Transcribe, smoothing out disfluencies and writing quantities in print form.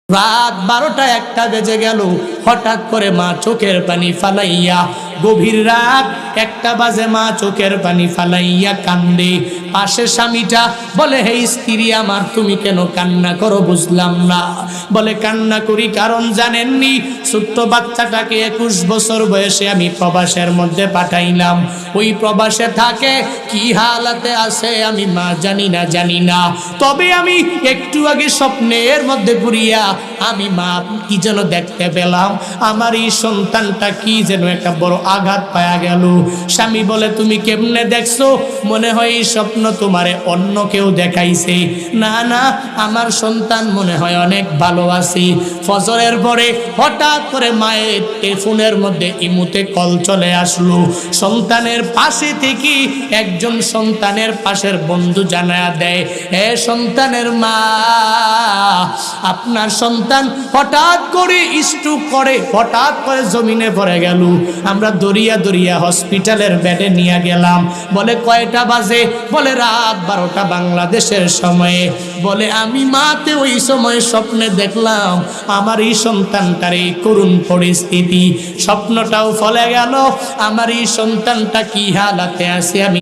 রাত 12টা 1টা বেজে গেল। হঠাৎ করে মা চোখের পানি ফালাইয়া, গভীর রাত 1টা বাজে, মা চোখের পানি ফালাইয়া কান্দে। পাশে স্বামীটা বলে, হে স্ত্রী আমার, তুমি কেন কান্না করো বুঝলাম না। বলে, কান্না করি কারণ জানেননি, ছোট্ট বাচ্চাটাকে 21 বছর বয়সে আমি প্রবাসের মধ্যে পাঠাইলাম। ওই প্রবাসে থাকে, কি হালাতে আছে আমি মা জানি না। তবে আমি একটু আগে স্বপ্নের মধ্যে ঘুরিয়া আমি মা কি যেন দেখতে পেলাম, আমার এই সন্তানটা কি যেন একটা বড় আঘাত পায়া গেল। স্বামী বলে, তুমি কেমনে দেখছো? মনে হয় এই স্বপ্ন তোমারে অন্য কেউ দেখাইছে। না, আমার সন্তান মনে হয় অনেক ভালো আছে। ফজরের পরে হঠাৎ করে মায়ের টেলিফোনের মধ্যে ইমুতে কল চলে আসলো। সন্তানের পাশে থেকে একজন সন্তানের পাশের বন্ধু জানায়া দেয়, হে সন্তানের মা, আপনার সন্তান হঠাৎ করে স্ট্রোক করে হঠাৎ করে জমিনে পড়ে গেল। আমরা দরিয়া হসপিটালের বেডে নিয়ে গেলাম। বলে, কয়টা বাজে? বলে, রাত 12টা বাংলাদেশের সময়ে। বলে, আমি মাতে ওই সময় স্বপ্নে দেখলাম আমার এই সন্তানটার এই করুণ পরিস্থিতি। স্বপ্নটাও ফলে গেল, আমার এই সন্তানটা কি হালাতে আছে আমি